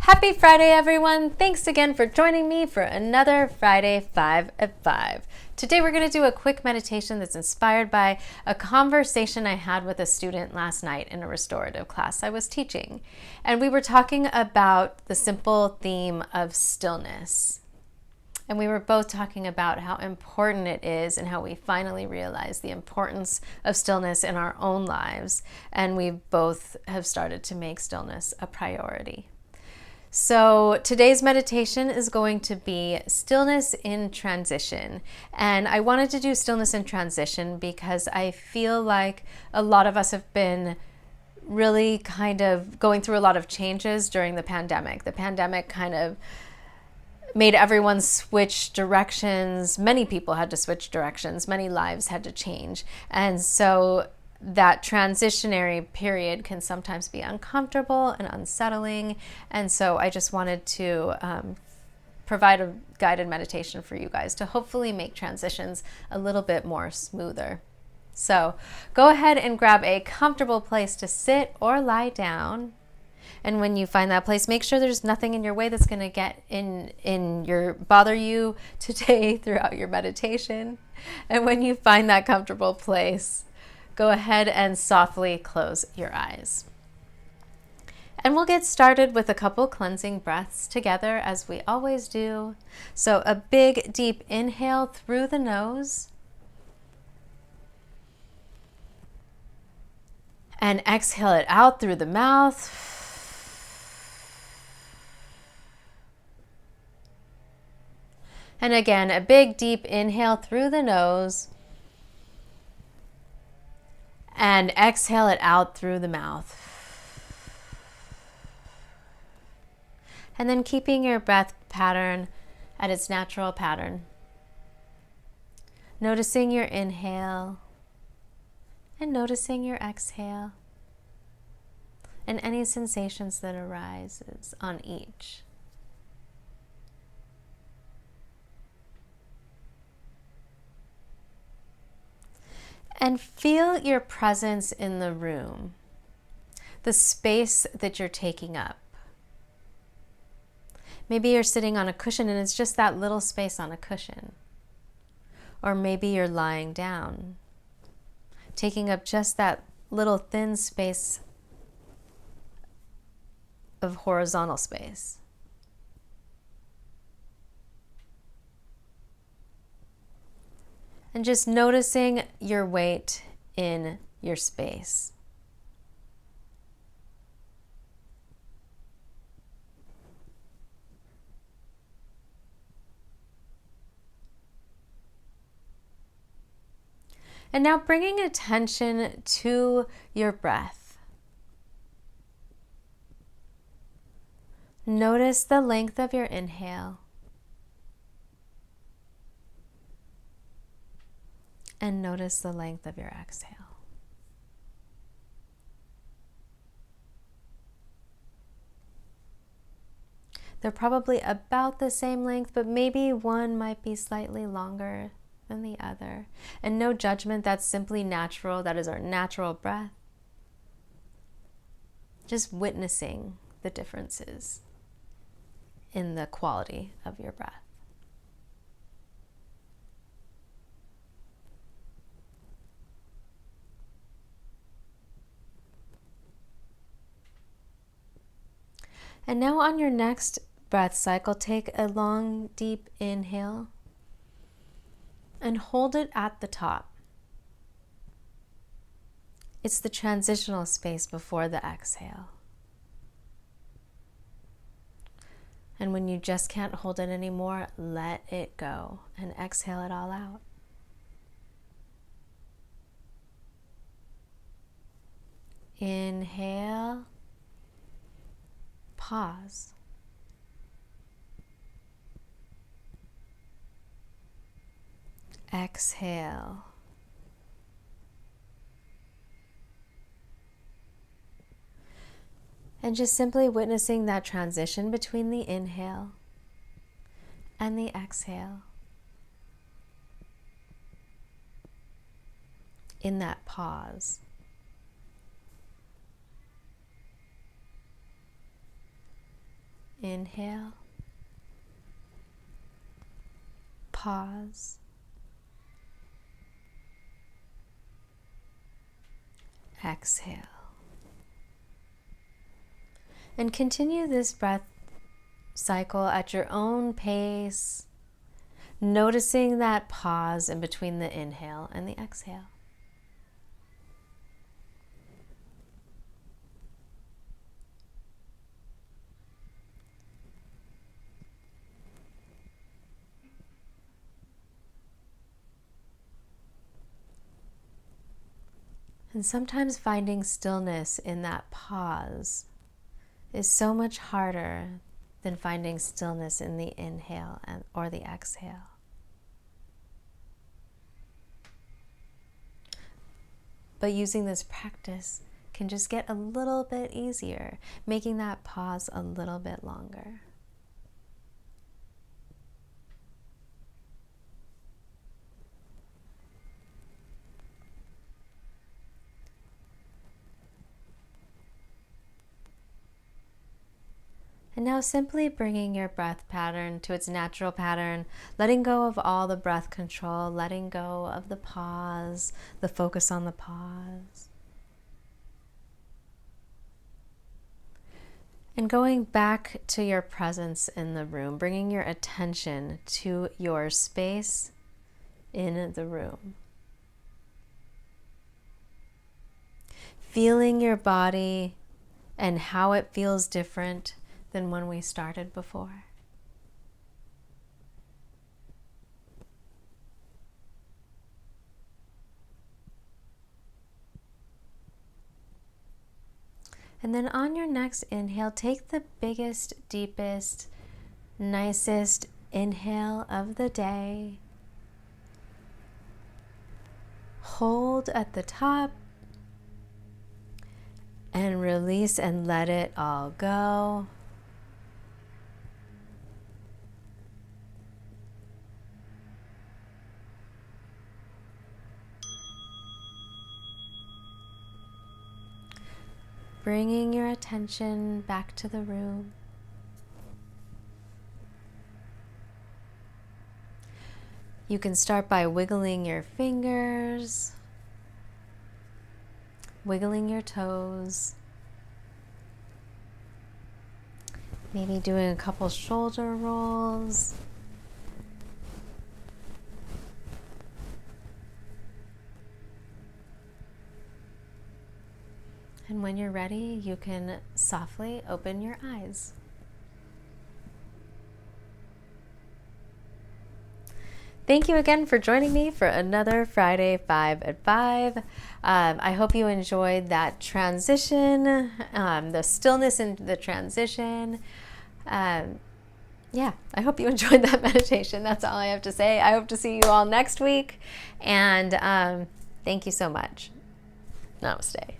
Happy Friday, everyone. Thanks again for joining me for another Friday 5 at 5. Today we're going to do a quick meditation that's inspired by a conversation I had with a student last night in a restorative class I was teaching. And we were talking about the simple theme of stillness. And we were both talking about how important it is and how we finally realize the importance of stillness in our own lives. And we both have started to make stillness a priority. So today's meditation is going to be stillness in transition. And I wanted to do stillness in transition because I feel like a lot of us have been really kind of going through a lot of changes during the pandemic. The pandemic kind of made everyone switch directions. Many people had to switch directions. Many lives had to change. And so that transitionary period can sometimes be uncomfortable and unsettling. And so I just wanted to provide a guided meditation for you guys to hopefully make transitions a little bit more smoother. So go ahead and grab a comfortable place to sit or lie down. And when you find that place, make sure there's nothing in your way that's going to get bother you today throughout your meditation. And when you find that comfortable place, go ahead and softly close your eyes. And we'll get started with a couple cleansing breaths together as we always do. So a big deep inhale through the nose. And exhale it out through the mouth. And again, a big deep inhale through the nose. And exhale it out through the mouth. And then keeping your breath pattern at its natural pattern. Noticing your inhale and noticing your exhale and any sensations that arises on each. And feel your presence in the room, the space that you're taking up. Maybe you're sitting on a cushion and it's just that little space on a cushion. Or maybe you're lying down, taking up just that little thin space of horizontal space. And just noticing your weight in your space. And now bringing attention to your breath. Notice the length of your inhale. And notice the length of your exhale. They're probably about the same length, but maybe one might be slightly longer than the other. And no judgment, that's simply natural. That is our natural breath. Just witnessing the differences in the quality of your breath. And now on your next breath cycle, take a long, deep inhale and hold it at the top. It's the transitional space before the exhale. And when you just can't hold it anymore, let it go and exhale it all out. Inhale. Pause. Exhale. And just simply witnessing that transition between the inhale and the exhale. In that pause. Inhale. Pause. Exhale. And continue this breath cycle at your own pace, noticing that pause in between the inhale and the exhale. And sometimes finding stillness in that pause is so much harder than finding stillness in the inhale or the exhale. But using this practice can just get a little bit easier, making that pause a little bit longer. And now simply bringing your breath pattern to its natural pattern, letting go of all the breath control, letting go of the pause, the focus on the pause. And going back to your presence in the room, bringing your attention to your space in the room. Feeling your body and how it feels different than when we started before. And then on your next inhale, take the biggest, deepest, nicest inhale of the day. Hold at the top and release and let it all go. Bringing your attention back to the room. You can start by wiggling your fingers, wiggling your toes, maybe doing a couple shoulder rolls. And when you're ready, you can softly open your eyes. Thank you again for joining me for another Friday 5 at 5. I hope you enjoyed that transition, the stillness in the transition. Yeah, I hope you enjoyed that meditation. That's all I have to say. I hope to see you all next week. And thank you so much. Namaste.